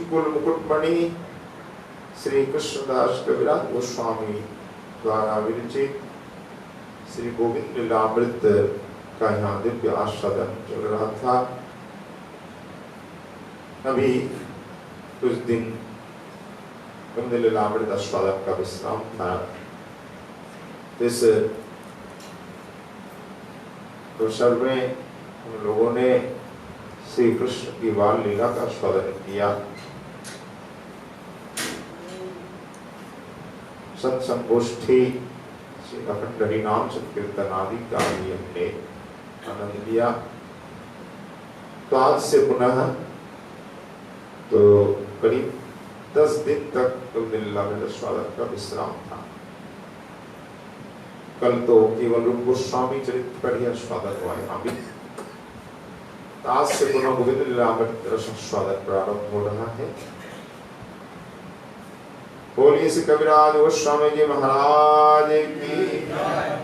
कुल मुकुटमणि श्री कृष्णदास कविराज गोस्वामी द्वारा विरचित श्री गोविंद लीलामृत का यहाँ दिव्य आस्वादन चल रहा था। अभी कुछ दिन गोविंद लीलामृत आस्वादन का विश्राम था। इस अवसर में हम लोगों ने श्री कृष्ण की बाल लीला का आस्वादन किया। सत संगोष्ठी श्री अखंड हरिनाम संकीर्तन आदि का भी हमने आनंद लिया। तो आज से पुनः तो करीब 10 दिन तक गोविंद लीलामृत आस्वादन का विश्राम था। कल तो केवल रूप गोस्वामी चरित्र पर ही आस्वादन हुआ यहाँ भी। आज से पुनः गोविंद लीलामृत रस आस्वादन प्रारंभ हो रहा है। बोलिए श्री कविराज गोस्वामी जी महाराज की,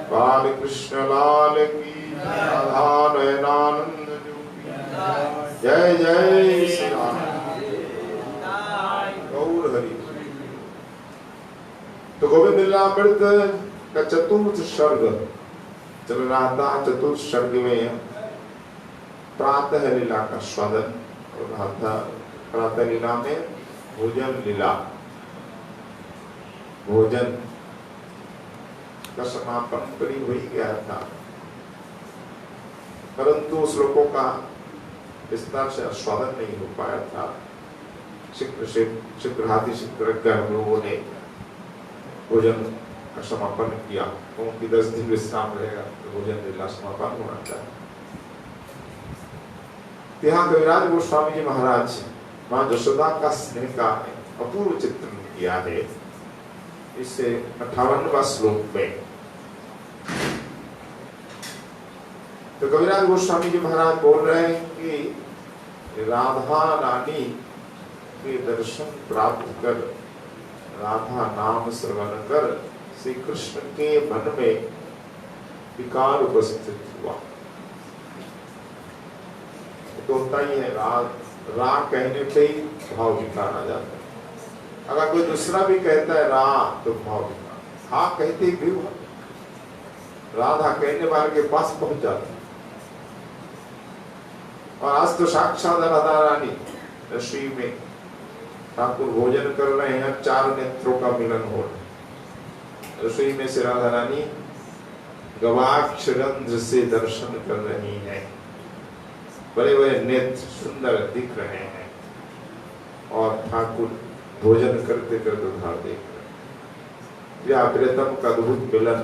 बाल कृष्ण लाल की, राधा नयनानंद की जय जय श्री राम गौर हरि। तो गोविंद लीलामृत का चतुर्थ सर्ग चल रहा था। चतुर्थ सर्ग में प्रातः लीला का स्वादन हो रहा था। प्रातः लीला में भोजन लीला, भोजन का समापन करीब हो ही गया था, परंतु श्लोकों का विस्तार से आस्वादन नहीं हो पाया था। शीघ्र हम लोगों ने भोजन का समापन किया, क्योंकि 10 दिन विश्राम रहेगा तो भोजन लीला समापन होना चाहिए। यहाँ कविराज गोस्वामी जी महाराज मां यशोदा का स्नेह का अपूर्व चित्रण किया है। इससे 58वां श्लोक में तो कविराज गोस्वामी जी महाराज बोल रहे हैं कि राधा रानी के दर्शन प्राप्त कर, राधा नाम श्रवण कर श्री कृष्ण के मन में विकार उपस्थित हुआ। तो होता ही है, रा कहने पे ही भाव विकार आ जाता है। अगर कोई दूसरा भी कहता है रा तो भाव विकार, हा कहते भी राधा कहने वाले के पास पहुंच जाता है। और आज तो साक्षात राधा रानी रश्मि में ठाकुर भोजन कर रहे हैं, 4 नेत्रों का मिलन हो रहा है। रसोई में से राधा रानी गवाक्ष रंध्र से दर्शन कर रही हैं। बड़े बड़े नेत्र सुंदर दिख रहे हैं और ठाकुर भोजन करते करते उधार देख रहे। यह प्रियतम का अद्भुत मिलन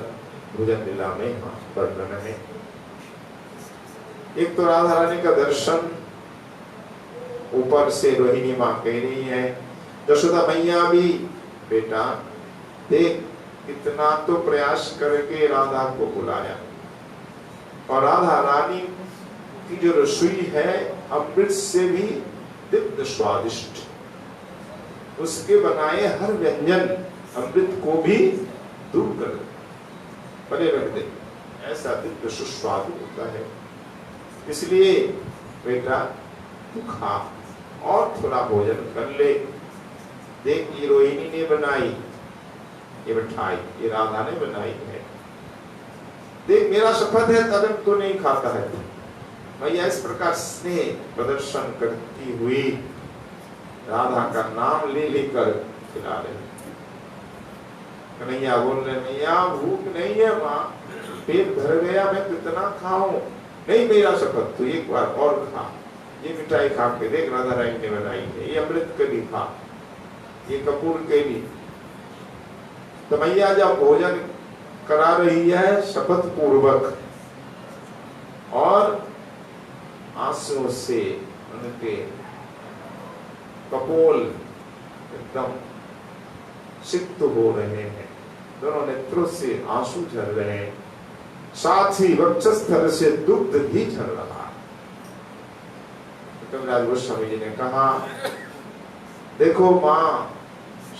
भोजन लीला में वर्णन है। एक तो राधा रानी का दर्शन ऊपर से रोहिणी माँ कह रही है, यशोदा मैया भी बेटा देख इतना तो प्रयास करके राधा को बुलाया। और राधा रानी की जो रसोई है अमृत से भी दिव्य स्वादिष्ट, उसके बनाए हर व्यंजन अमृत को भी दूर कर परे रख दे, ऐसा दिव्य सुस्वादु होता है। इसलिए बेटा तू खा और थोड़ा भोजन कर ले। देख ये रोहिणी ने बनाई ये मिठाई, ये राधा ने बनाई है। देख मेरा शपथ है तब तो नहीं खाता है। भैया इस प्रकार स्नेह प्रदर्शन करती हुई राधा का नाम ले लेकर खिला रहे। कन्हैया बोल रहे मैया भूख नहीं है माँ, पेट भर गया, मैं कितना खाऊं। नहीं मेरा शपथ तू एक बार और खा, ये मिठाई खा के देख राधा रानी ने बनाई है, ये अमृत कली खा, ये कपूर केली। तो मैया जब भोजन करा रही है शपथ पूर्वक और आंसुओं से उनके कपोल एकदम सिक्त हो रहे हैं, दोनों नेत्रों से आंसू झर रहे हैं, साथ ही वक्षस्थल से दुग्ध भी झर रहा है। कविराज गोस्वामी जी ने कहा देखो माँ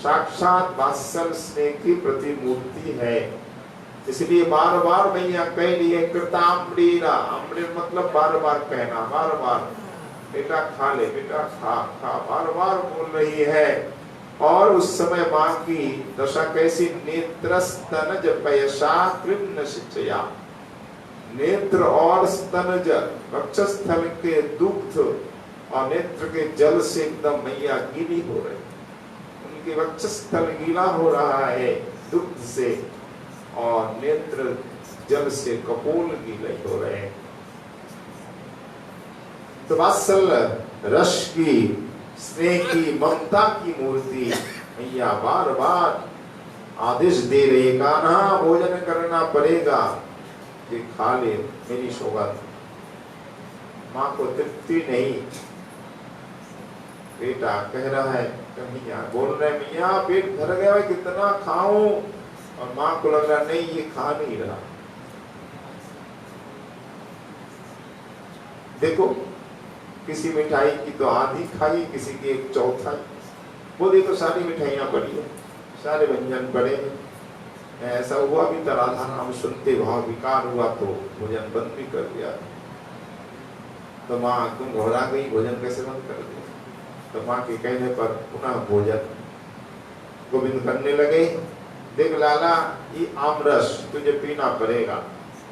साक्षात वात्सल्य स्नेह की प्रतिमूर्ति है, इसलिए बार बार मैया कह रही है कृतामृता। अमृत मतलब बार बार कहना, बार बार बेटा खा ले, बेटा खा खा, बार बार बोल रही है। और उस समय मां की दशा कैसी, नेत्रस्तनज पयसा कृष्ण शिचया, नेत्र और स्तनज वक्षस्थल के दुग्ध और नेत्र के जल से एकदम मैया गीली हो रही, उनके वक्षस्थल गीला हो रहा है दुग्ध से, और नेत्र जल से कपोल गीले हो रहे हैं। तो वात्सल्य रस की, स्नेह की, ममता की मूर्ति मैया बार बार आदेश दे रही है, कान्हा भोजन करना पड़ेगा, कि खा ले मेरी सौगात। माँ को तृप्ति नहीं, बेटा कह रहा है, मैया बोल रहे मैया पेट भर गया है, कितना खाऊं, और माँ को लग रहा नहीं ये खा नहीं रहा। देखो किसी मिठाई की तो आधी खाई, किसी की एक चौथाई, वो देखो सारी मिठाइयां पड़ी है, सारे व्यंजन पड़े हैं। ऐसा हुआ भी तो राधा नाम सुनते भाव विकार हुआ तो भोजन बंद भी कर दिया। तो माँ तुम घबरा गई, भोजन कैसे बंद कर दिया? तो माँ के कहने पर पुनः भोजन गोविंद करने लगे। देख लाला ये आम रस तुझे पीना पड़ेगा,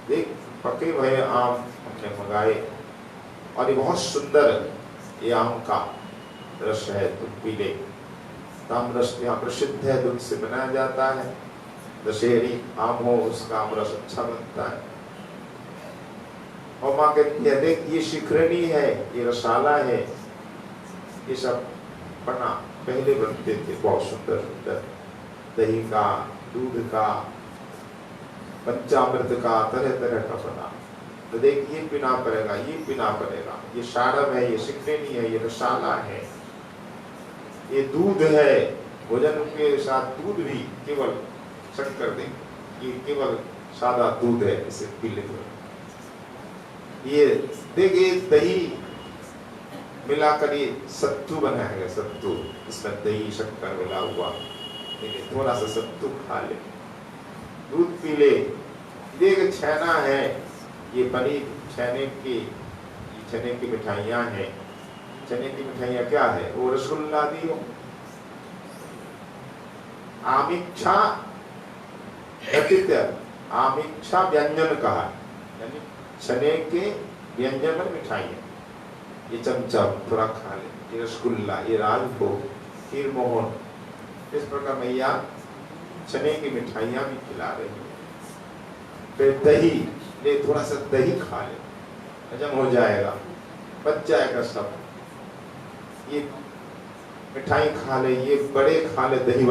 देख पके हुए आम हमने मंगाए, और ये बहुत सुंदर ये आम का रस है, तुम पी ले। आम रस यहाँ प्रसिद्ध है, दूध से बनाया जाता है, दशहरी आम हो उसका आम रस अच्छा बनता है। और माँ कहती है देख ये शिखरणी है, ये रसाला है, ये सब बना पहले बनते थे, बहुत सुंदर सुंदर, दही का, दूध का, पंचामृत का, तरह तरह का बना। तो देख ये पीना पड़ेगा, ये पीना पड़ेगा, ये शाड़म है, ये शिखरणी है, ये रसाला है, ये दूध है, भोजन के साथ दूध भी केवल शक्कर देंगे, ये केवल सादा दूध है, इसे पी लेंगे। ये देखिए दही मिलाकर ये सत्तू बनाया गया, सत्तू, इसमें दही शक्कर मिला हुआ, थोड़ा सा सत्तू खा ले, दूध पी ले। देख छेना है, ये पनीर छेने की मिठाइयाँ हैं। चने की मिठाइयाँ क्या है, वो रसगुल्ला दी हो। आमिच्छा आमिच्छा व्यंजन कहा, यानी चने के व्यंजन में मिठाई है, ये चमचम थोड़ा खा ले, ये रसगुल्ला, ये राजभोग, खीर मोहन, इस प्रकार मैया चने की मिठाइयाँ भी खिला रही है। फिर दही ले, थोड़ा सा दही खा ले, हजम हो जाएगा, बच जाएगा सब। ये मिठाई खा ले, ये बड़े खा ले, दही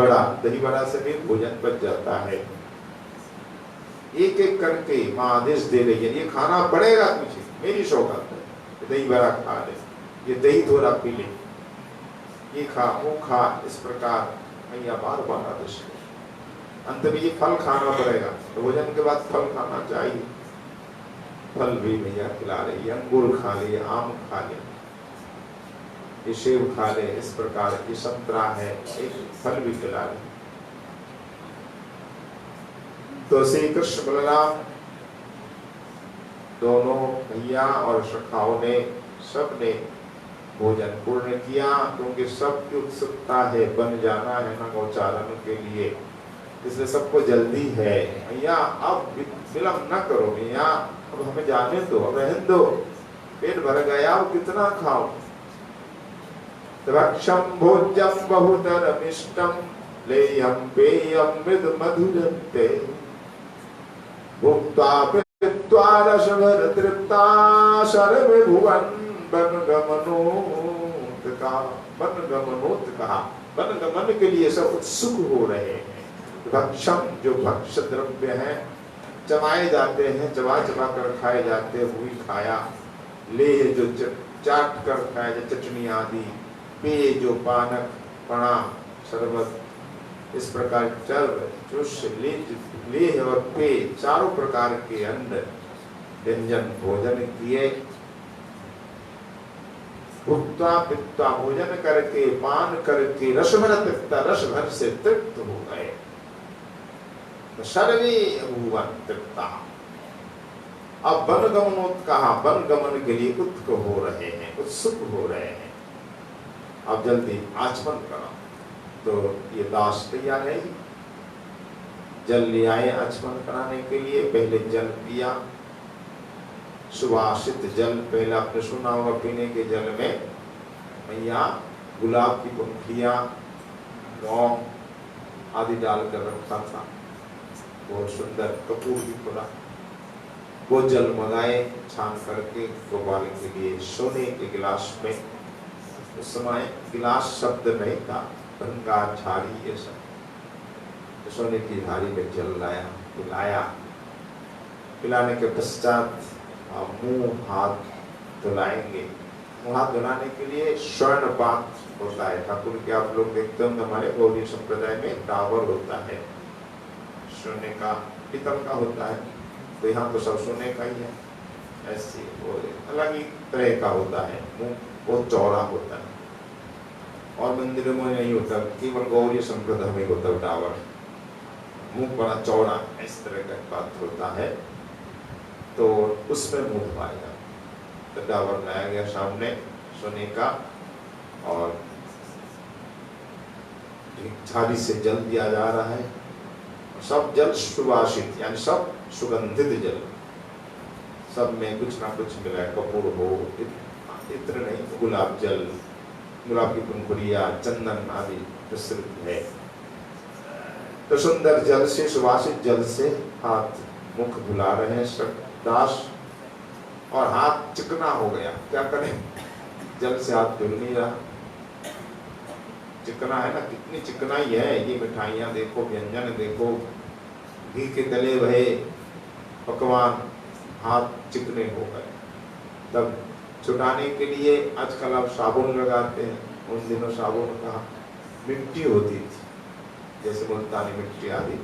बड़ा से भी भोजन बच जाता है। एक एक करके माँ आदेश दे रही है, ये खाना पड़ेगा तुझे, मेरी सौगात है, दही बड़ा खा ले, ये दही थोड़ा पी ले, ये खा वो खा, इस प्रकार मैया बार बार आदेश दे। अंत में ये फल खाना पड़ेगा, तो भोजन के बाद फल खाना चाहिए, फल भी मैया खिला रही है, अंगूर खा ले, आम खा ले, ये सेब खा ले, इस प्रकार ये संतरा है, एक फल भी खिला ले। तो श्री कृष्ण बलराम दोनों भैया और सखाओं ने सबने भोजन पूर्ण किया, क्योंकि सबकी उत्सुकता है, बन जाना है ना गौचारण के लिए, इसलिए सबको जल्दी है। भैया अब विलंब न करो, भैया अब हमें जाने दो, अब रहने दो, पेट भर गया, अब कितना खाओ। भक्षम भोज्यम बहुतरमिष्टम लेयम पेयम मृद मधुरते भुक्त्वा पीत्वा रसभर तृप्ता सर्वे भुवन वन गमन के लिए सब उत्सुक हो रहे हैं। भक्षम जो भक्ष्य द्रव्य है, चबाए जाते हैं, चबा चबा कर खाए जाते हैं, वही खाया। ले जो चाट कर खाया जाए, चटनी आदि। पेय जो पानक, पणा, शरबत, इस प्रकार ले और पेय, चारों प्रकार के अन्न व्यंजन भोजन किए। भुक्त्वा पीत्वा भोजन करके, पान करके, रसभर तृप्ता, रस भर से तृप्त हो गए। सर्वे भुवन तृप्ता, अब वन गमनोत्साह, वन गमन के लिए उत्सुक हो रहे हैं, उत्सुक हो रहे हैं। अब जल्दी आचमन करा। तो ये दास तैयार है, जल ले आए आचमन कराने के लिए। पहले जल पिया, सुवासित जल। पहले आपने सुना होगा पीने के जल में मैया गुलाब की पंखुड़ियां, लौंग आदि डालकर रखा था, बहुत सुंदर। कपूर भी थोड़ा, वो जल मंगाए छान करके गोपाल के लिए सोने के गिलास में। उस समय गिलास शब्द नहीं था, गंगा झाड़ी ये सब, तो सोने की झाड़ी में जल लाया, पिलाया। पिलाने के पश्चात मुंह हाथ धुलाएंगे। मुंह हाथ धुलाने के लिए स्वर्ण पात्र होता है। ठाकुर के आप लोग देखते होंगे हमारे गौरी संप्रदाय में टावर होता है, सोने का, पीतल का होता है। तो यहाँ तो सब सोने का ही है। ऐसी वो अलग ही तरह का होता है, मुंह बहुत चौड़ा होता है। और मंदिरों में नहीं होता, केवल गौरी संप्रदाय में होता है टावर। मुंह बड़ा चौड़ा इस तरह का पात्र होता है, तो उसमें मुंह धुआया। तो टावर लाया गया सामने सोने का, और झाड़ी से जल दिया जा रहा है। सब जल सुवासित, यानी सब सुगंधित जल, सब में कुछ ना कुछ मिला है। कपूर हो, इत्र नहीं, गुलाब जल, गुलाब की पंखुड़ियां, चंदन आदि मिश्रित है। तो सुंदर जल से, सुवासित जल से हाथ मुख धुला रहे हैं सब दास। और हाथ चिकना हो गया, क्या करें, जल से हाथ धुल नहीं रहा। चिकना है ना, कितनी चिकनाई है। ये मिठाइयाँ देखो, व्यंजन देखो, घी के तले भये पकवान, हाथ चिकने हो गए। तब छुटाने के लिए आजकल आप साबुन लगाते हैं, उन दिनों साबुन का मिट्टी होती थी, जैसे मुल्तानी मिट्टी आदि,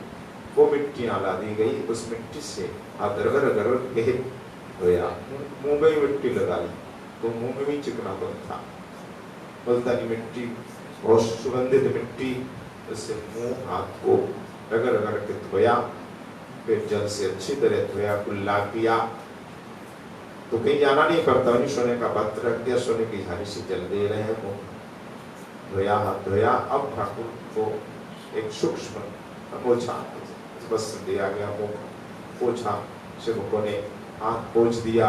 वो मिट्टियाँ ला दी गई। उस मिट्टी से हाथ रगड़ रगड़ के धोया। मुंह में मिट्टी लगा ली तो मुंह में भी चिकनापन था। मुल्तानी मिट्टी, बहुत सुगंधित मिट्टी, उससे मुंह हाथ को रगड़ रगड़ के धोया। फिर जल से अच्छी तरह धोया, कुल्ला किया। तो कहीं जाना नहीं पड़ता, वही सोने का पात्र रख दिया, सोने की झाड़ी से जल दे रहे हैं, मुंह धोया, हाथ धोया। अब ठाकुर को एक सूक्ष्म पोछा वस्त्र दिया गया, मुंह पोछा, सेवकों ने हाथ पोछ दिया।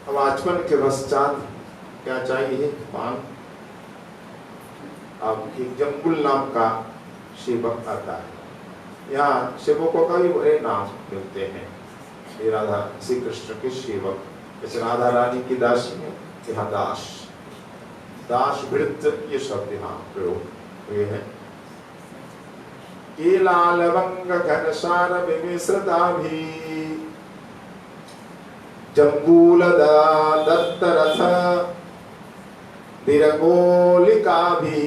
अब आचमन के पश्चात क्या चाहिए, पान। अब एक जम्बुल नाम का सेवक आता है। यहाँ सेवकों का भी बड़े नाम मिलते हैं। ये राधा श्री कृष्ण के सेवक, जैसे राधा रानी की दासी में यहाँ दास, दास भृत, ये शब्द यहाँ प्रयोग हुए हैं। केला लवंग घनसार विमिश्रताभि जम्बूल दत्त रथ दिरगोलिकाभि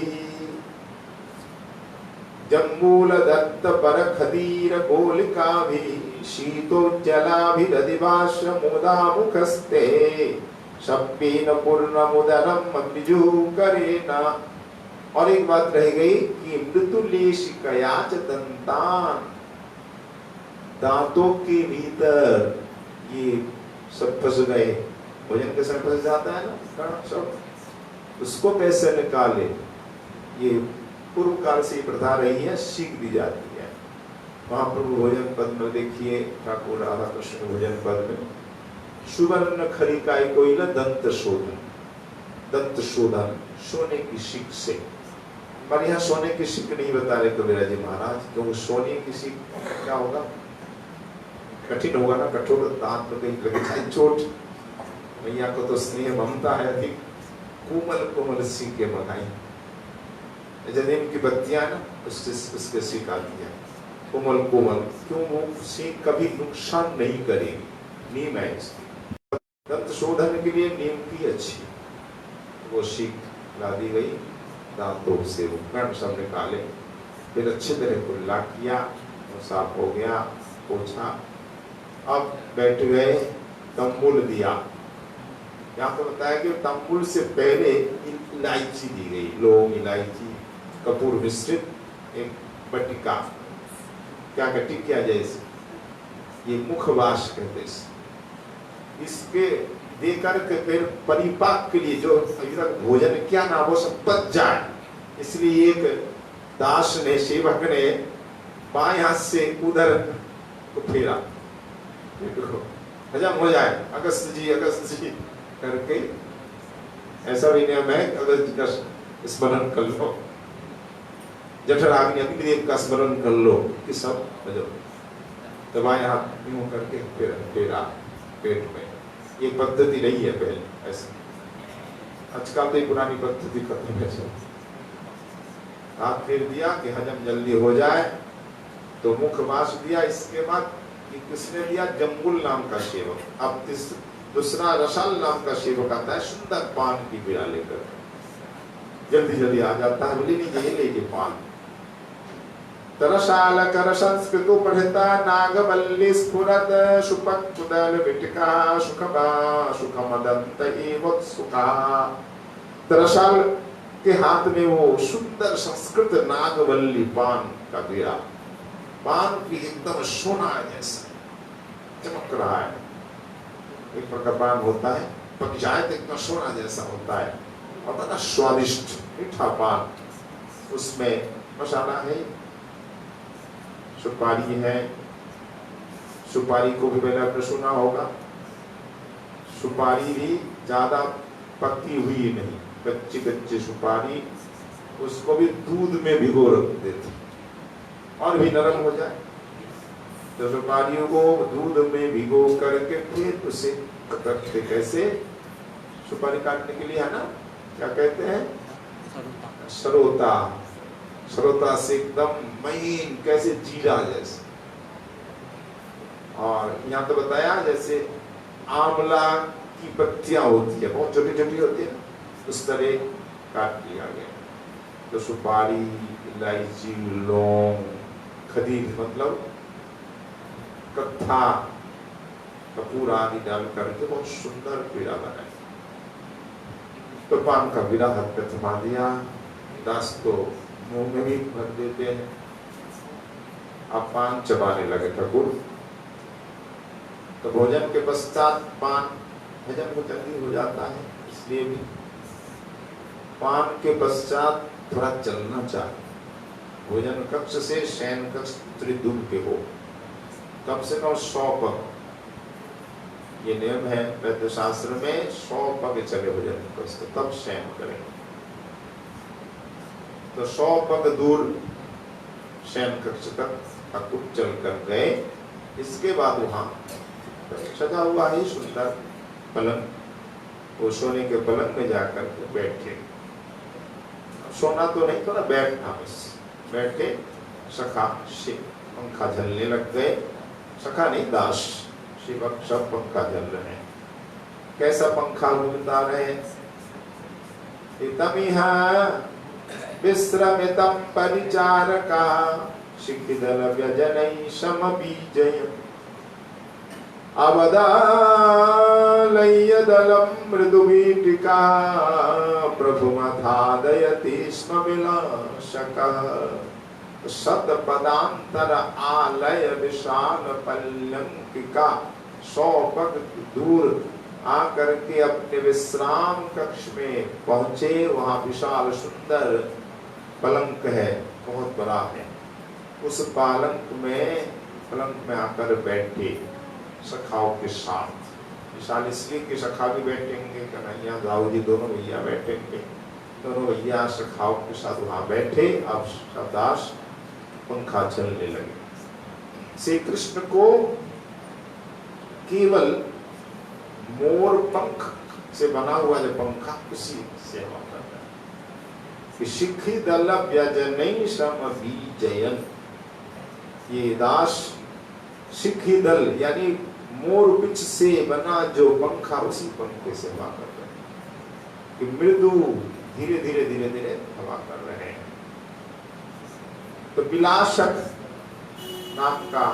जम्बूल दत्त पर खदीर गोलिकाभि शीतोज्जलाभिदधिभाष्य मुदामुखस्ते शप्पेन पूर्णमुदरम अग्निजुकरेण। और एक बात रह गई कि मृदुलेशिकया च दंतान, दांतों के भीतर ये सब फंस गए। भोजन के समय फंस जाता है ना सब, उसको कैसे निकाले। ये पूर्व काल से प्रथा रही है, सीख दी जाती है। महाप्रभु भोजन पद में देखिए, ठाकुर राधा कृष्ण भोजन पद में सुवर्ण खरिकाई कोई न दंत शोधन, दंत शोधन सोने की सीख से। पर यहाँ सोने की सीख नहीं बता रहे कबीरा जी महाराज, क्योंकि सोने की सीख क्या होगा, कठिन होगा ना, कठोर दांत में कहीं लगे जाए चोट। मैया को तो स्नेह ममता है अधिक, कोमल कोमल सीखे मंगाई। जनीम की बत्तियां ना, उसके सीख आती है कोमल कोमल, क्यों, वो सीख कभी नुकसान नहीं करेगी, नीम है इसकी। दंत शोधन के लिए नीम की अच्छी वो सीख ला दी गई। दांतों से वो कण सब निकाले, फिर अच्छे तरह कुल्ला किया, वो साफ हो गया, पोछा। अब बैठ गए, तंबुल दिया। यहाँ तो बताया कि तंबुल से पहले इलायची दी गई, लौंग, इलायची, कपूर मिश्रित एक बटिका। क्या गटिक किया जाए इसे, ये मुखवास कहते हैं। इसके देकर के फिर परिपाक के लिए जो अभी तक भोजन किया ना वो सब पच जाए, इसलिए एक दास ने, सेवक ने बाएं हाथ से उधर को फेरा, हजम हो जाए, अगस्त जी करके। ऐसा भी नियम है, अगस्त जी का स्मरण कर लो, जठराग्नि अग्निदेव का स्मरण कर लो कि सब हजम। तो बाएं हाथ यूं करके फिर फेरा पेट में। ये पद्धति नहीं है पहले ऐसे, आजकल तो ये पुरानी पद्धति खत्म है सब। हाथ फेर दिया कि हजम जल्दी हो जाए, तो मुख वास दिया। इसके बाद किसने दिया? जम्बुल नाम का सेवक। अब दूसरा रसाल नाम का सेवक आता है, सुंदर पान की पीड़ा लेकर, जल्दी जल्दी आ जाता है, बोली नहीं ये लेके पान। तरसाल कर संस्कृतो पढ़ता नागवल्ली स्फुरत सुपक कुदल विटका सुखबा सुखमदंत एवं सुखा। तरसाल के हाथ में वो सुंदर संस्कृत नागवल्ली पान का बीड़ा, पान की एकदम सोना जैसा चमक रहा है। एक प्रकार पान होता है, पक जाए तो एकदम सोना जैसा होता है और बड़ा स्वादिष्ट मीठा पान। उसमें मसाला है, सुपारी है। सुपारी को भी पहले आपने सुना होगा, सुपारी भी ज्यादा पकी हुई नहीं, कच्ची कच्ची सुपारी, उसको भी दूध में भिगो रख देते और भी नरम हो जाए। तो सुपारियों को दूध में भिगो करके फिर उसे कतरते, कैसे? सुपारी काटने के लिए है ना, क्या कहते हैं? सरोता। सरोता से एकदम महीन, कैसे जीरा जैसे। और यहाँ तो बताया जैसे आंवला की पत्तियां होती है, बहुत छोटी छोटी होती है, उस तरह काट लिया गया। तो सुपारी, इलायची, लौंग, खदीर मतलब कत्था, कपूर आदि डाल करके बहुत सुंदर पीड़ा बनाई। तो पान का बीड़ा हाथ पे थमा दिया, दास तो मुंह में भी भर देते हैं। अब पान चबाने लगे ठाकुर। तो भोजन के पश्चात पान हजम को जल्दी हो जाता है, इसलिए भी पान के पश्चात थोड़ा चलना चाहिए। भोजन कक्ष से शयन कक्ष त्रिदूर के हो, कम से कम 100 पग, ये नियम है वैद्य शास्त्र में, 100 पग चले भोजन कक्ष, तब शयन करें। तो 100 पग दूर शयन कक्ष तक ठाकुर चल कर गए। इसके बाद वहां सजा हुआ ही सुंदर पलंग, वो सोने के पलंग में जाकर के बैठे। सोना तो नहीं, थोड़ा बैठना बस, बैठे। सखा से पंखा झलने लग गए, सखा नहीं दास, शिवक सब पंखा झल रहे हैं। कैसा पंखा घूमता रहे? इतमिहा विश्रमितम परिचारका शिखिदल व्यजनई समबीजय अवदालयदलम मृदुवीटिका प्रभुमथादयति स्म विलासका सतपदांतर आलय विशाल पल्लंकिका। 100 पग दूर आकर के अपने विश्राम कक्ष में पहुंचे। वहां विशाल सुंदर पलंक है, बहुत बड़ा है। उस पलंक में आकर बैठे सखाओं के साथ। विशाल इसलिए कि सखा भी बैठेंगे, कन्हैया दाऊ जी दोनों भैया बैठेंगे, दोनों भैया सखाओं के साथ वहां बैठे। अब दास पंखा चलने लगे। श्री कृष्ण को केवल मोर पंख से बना हुआ जो पंखा, उसी से होता है कि शिखी दल व्यजनई समबीजयन। ये दास शिखी दल यानी मोर पिच से बना जो पंखा, उसी पंखे से हवा कर रहे हैं कि मृदु धीरे धीरे धीरे धीरे हवा कर रहे हैं। तो विलासक नाम का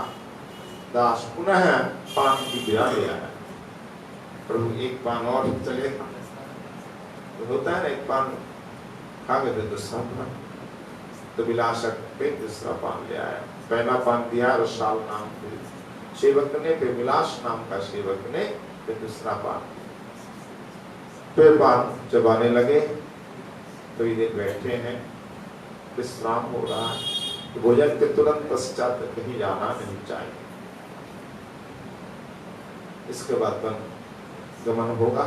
दास पुनः पान की बिरा ले आया। प्रभु एक पान और चलेगा, तो होता है ना, एक पान खा गए तो दूसरा पान। तो विलासक पे दूसरा पान ले आया। पहला पान दिया रसाल नाम के सेवक ने, फिर विलास नाम का सेवक ने फिर दूसरा पान, फिर पान चबाने लगे। तो ये बैठे हैं, विश्राम हो रहा है, तो भोजन के तुरंत पश्चात कहीं जाना नहीं चाहिए। इसके बाद गमन होगा।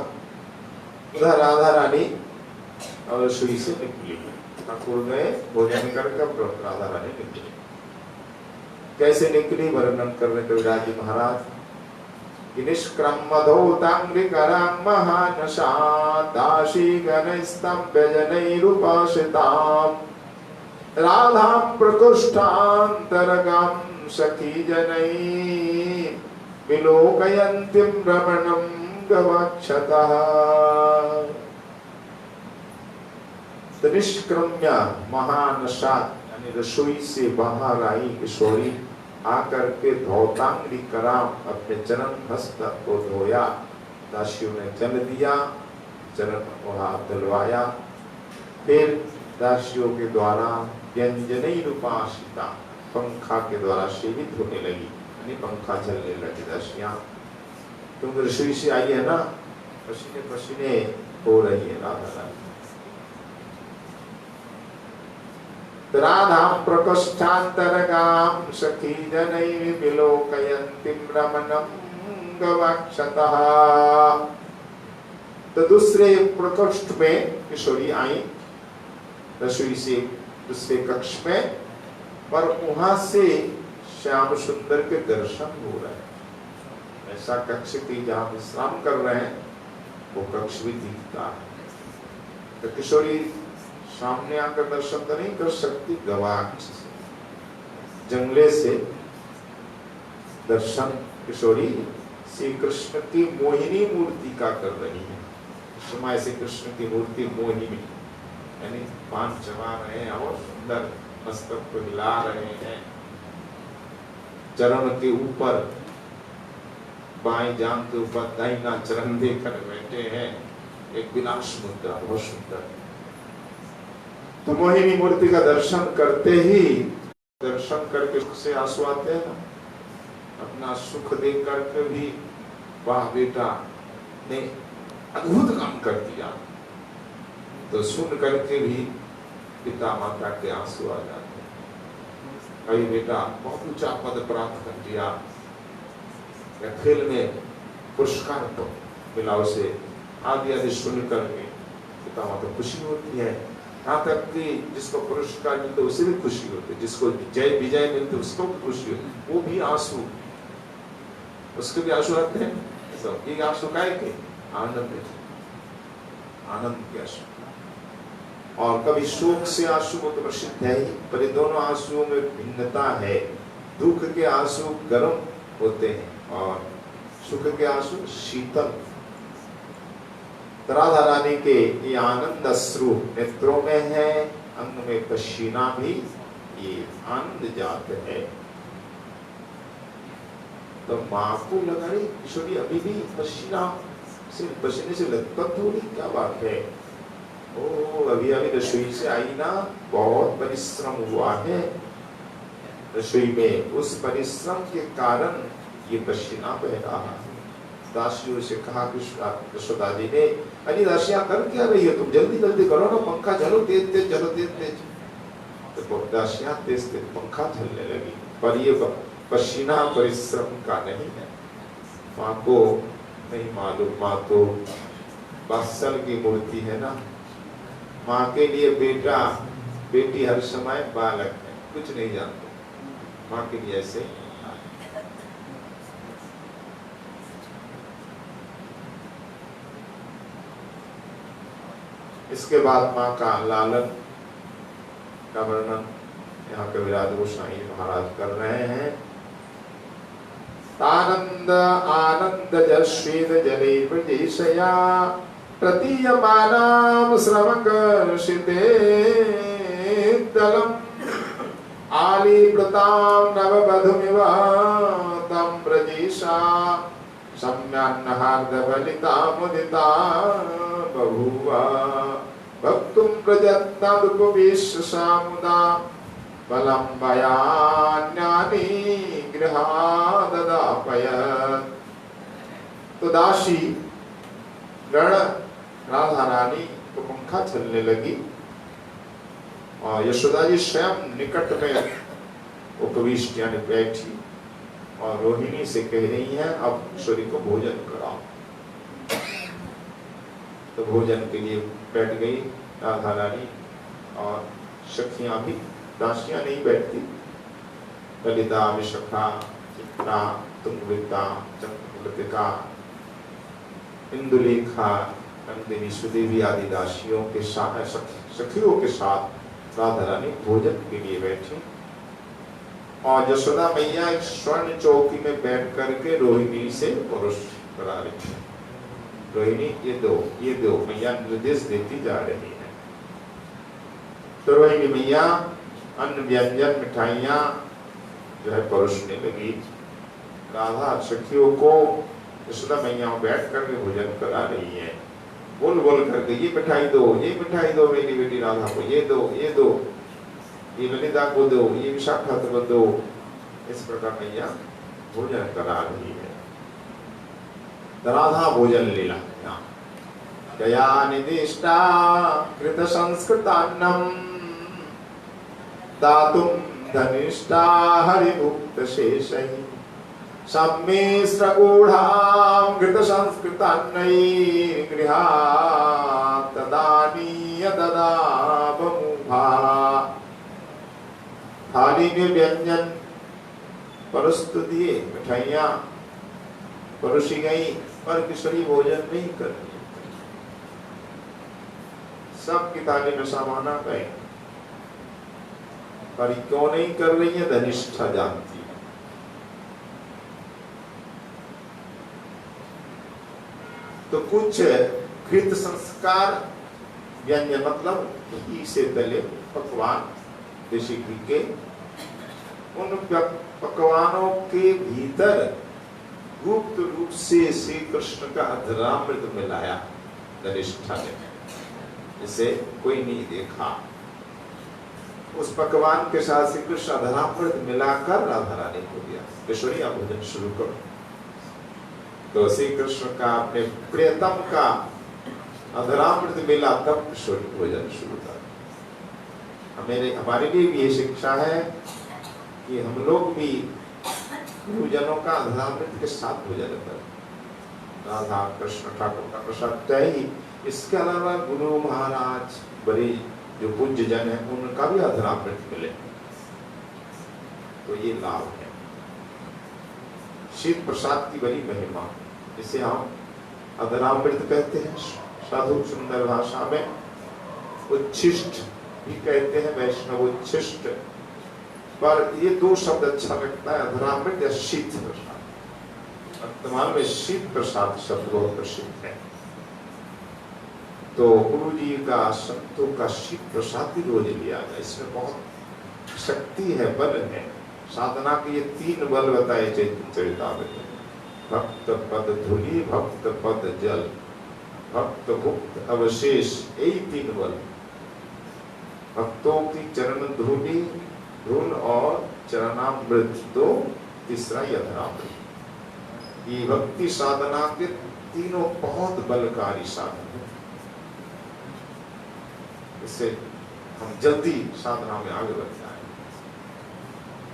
उधर राधा रानी और रसोई से निकली, ठाकुर गए भोजन करके, राधा रानी निकली। कैसे निकली वर्णन कर रहे कविराज जी महाराज। निष्क्रमदौतांग्रिकरां महानशा दासीगणस्तम्भजनैरुपासितां राधां प्रकोष्ठान्तरगां सखीजनैः विलोकयन्तीं रमणं गवाक्षतः। निष्क्रम्य महानशा यानी रसोई से बाहर आई किशोरी, आकर के धौतांग्री कराम अपने चरण हस्त को धोया, दासियों ने जल दिया, चरण को हाथ धुलवाया। फिर दासियों के द्वारा व्यंजनई रूपासिता पंखा के द्वारा सेवित होने लगी, यानी पंखा चलने लगी दासियां। क्योंकि रसोई से आई है ना, पसीने पसीने हो रही है राधा रानी। राधां प्रकोष्ठान्तरगां सखीजनैः विलोकयन्तीं रमणं गवाक्षतः। तो दूसरे प्रकोष्ठ में किशोरी आई, रसोई से दूसरे कक्ष में, पर वहां से श्याम सुंदर के दर्शन हो रहे हैं। ऐसा कक्ष की जहां विश्राम कर रहे हैं वो कक्ष भी दिखता है। तो किशोरी सामने आकर दर्शन तो नहीं कर सकती, गवाक्ष से, जंगले से दर्शन किशोरी श्री कृष्ण की मोहिनी मूर्ति का कर रही है। समय से कृष्ण की मूर्ति मोहिनी, यानी पान चबा रहे हैं और सुंदर मस्तक को हिला रहे हैं। चरण के ऊपर, बाएं जांघ के ऊपर दाहिना चरण देकर बैठे हैं। एक विलास मुद्रा, बहुत सुंदर। तो मोहिनी मूर्ति का दर्शन करते ही, दर्शन करके सुख से आंसू आते हैं ना, अपना सुख देख करके भी वाह बेटा ने अद्भुत काम कर दिया, तो सुन करके भी पिता माता के आंसू आ जाते हैं। कभी बेटा बहुत ऊंचा पद प्राप्त कर दिया, या खेल में पुरस्कार तो मिला उसे, आदि आदि सुन करके पिता माता खुशी होती है। यहाँ तक कि जिसको पुरस्कार मिलते उससे भी खुशी होती है, जिसको जय विजय मिलते उसको भी खुशी होती, वो भी आंसू, उसके भी आंसू आते हैं। ये आंसू काय के आनंद, आनंद के आंसू। और कभी शोक से आंसू वो तो प्रसिद्ध है ही, पर इन दोनों आंसुओं में भिन्नता है। दुख के आंसू गर्म होते हैं और सुख के आंसू शीतल। राधा रानी के ये आनंद अश्रु नेत्रों में है, अंग में पसीना भी ये आनंद जात है। तो माँ को लगा रही किशोरी अभी भी पसीना से, पसीने से लथपथ हो रही, क्या बात है। ओ अभी अभी रसोई से आई ना, बहुत परिश्रम हुआ है रसोई में, उस परिश्रम के कारण ये पसीना बह रहा है। दासियों से कहा यशोदा जी ने, अरे दासियां कर क्या रही है तुम, जल्दी जल्दी करो ना, पंखा चलो तेज तेज, चलो तेज तेज। तो दासियां तेज तेज पंखा चलने लगी, पर ये पसीना परिश्रम का नहीं है। माँ को नहीं मालूम, माँ तो वात्सल की मूर्ति है ना। माँ के लिए बेटा बेटी हर समय बालक है, कुछ नहीं जानते। माँ के लिए ऐसे इसके बाद माँ का लालन का वर्णन यहाँ कविराज गोसाई महाराज कर रहे हैं। आनंद आनंद जश्वेद जले विदेशया प्रतीयमानां श्रवकर्षिते दलम् आलीवृतां नववधूमिव तं व्रजेशा सम्यान्नहार्दबलिता मुदिता बभूव भक्तुं प्रजत्तदुपवेश्य मुदा बलं वयान्यानि गृहाददापयत्। तो दासी गण राधा रानी को पंखा चलने लगी और यशोदा जी स्वयं निकट में उपविष्ट यानी बैठी और रोहिणी से कह रही है अब किशोरी को भोजन कराओ। तो भोजन के लिए बैठ गई राधा रानी और सखियां भी, दासियां नहीं बैठती, ललिता, विशाखा, चित्रा, तुंगविता, चंद्रलतिका, इंदुलेखा, नंदिनी, सुदेवी आदि दासियों के साथ, सखियों के साथ राधा रानी भोजन के लिए बैठी और यशोदा मैया एक स्वर्ण चौकी में बैठ करके रोहिणी से पुरुष करा रही थी। रोहिणी ये दो मैया निर्देश देती जा रही है। तो रोहिणी मैया अन्न व्यंजन मिठाइयां जो है परोसने लगी। राधा सखियों को यशोदा मैया बैठ करके भोजन करा रही है, बोल बोल करके ये मिठाई दो मेरी बेटी राधा को, ये दो, ये ललिता को दो, ये विशाखा को दो। इस प्रकार मैया भोजन करा रही है। राधा भोजन लीला दया निदिष्टा कृत संस्कृतान्नम दातुम धनिष्ठा हरिभुक्त शेषहि सम्मिश्र ऊढ़ाम कृत संस्कृतान्नै गृहात् तदानीय ददावमुभा। थाली में व्यंजन परस्तु दिए, मिठाइयां परोसी गई, पर किशोरी भोजन नहीं कर रही। सबकी थाली में सामान आ गए, पर क्यों नहीं कर रही है धनिष्ठा जानती है। तो कुछ कृत संस्कार व्यंजन मतलब घी से तले पकवान, देशी घी के, उन पकवानों के भीतर गुप्त रूप से श्री कृष्ण का अधरामृत मिलाया धनिष्ठा ने, जिसे कोई नहीं देखा। उस पकवान के साथ श्री कृष्ण अधरामृत मिलाकर राधा रानी को दिया, किशोरी आप भोजन शुरू करो। तो श्री कृष्ण का अपने प्रियतम का अधरामृत मिला, तब किशोरी भोजन शुरू कर। हमारे लिए भी ये शिक्षा है कि हम लोग भी गुरुजनों का अधरामृत के साथ भोजन करें। राधा कृष्ण ठाकुर का प्रसाद चाहिए। इसके अलावा गुरु महाराज बड़े जो पूज्य जन है उनका भी अधरामृत मिले, तो ये लाभ है। शीत प्रसाद की बड़ी महिमा, जिसे हम अधरामृत कहते हैं साधु सुंदर भाषा में, उच्छिष्ट भी कहते हैं, वैष्णव उच्छिष्ट, पर ये दो शब्द अच्छा लगता है, अधरामृत या शीत प्रसाद। वर्तमान में शीत प्रसाद शब्द बहुत प्रसिद्ध है। तो गुरु जी का, संतों का शीत प्रसाद भी रोज लिया जाए, इसमें बहुत शक्ति है, बल है। साधना के ये 3 बल बताए चैतन्य चरितामृत में, भक्त पद धूलि, भक्त पद जल, भक्त भुक्त अवशेष, यही 3 बल। भक्तों की चरण धूलि, धूल और चरणामृत, तो तीसरा अधरामृत। ये भक्ति साधना के तीनों बहुत बलकारी साधन है। इससे हम जल्दी साधना में आगे बढ़ जाए,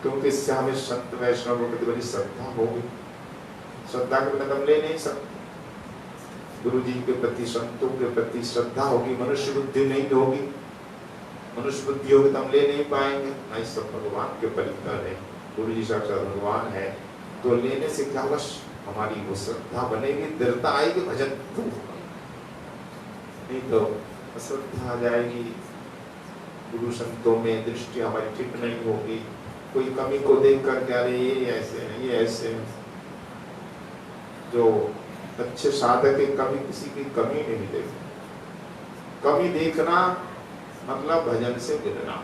क्योंकि इससे हमें संत वैष्णव के प्रति बड़ी श्रद्धा होगी। श्रद्धा के बिना हम ले नहीं सकते। गुरु जी के प्रति, संतों के प्रति श्रद्धा होगी, मनुष्य बुद्धि नहीं होगी। मनुष्य बुद्धि होगी तो हम ले नहीं पाएंगे। नहीं, सब भगवान के परिकर है, गुरु जी साक्षात भगवान है, तो लेने से क्या बस हमारी वो श्रद्धा बनेगी, दृढ़ता आएगी, भजन नहीं तो अश्रद्धा आ जाएगी। गुरु संतों में दृष्टि हमारी ठीक नहीं होगी। कोई कमी को देख कर अरे ये ऐसे है, ये ऐसे है। जो अच्छे साधक है, कभी किसी की कमी नहीं देखते। कमी देखना मतलब भजन से गिरना।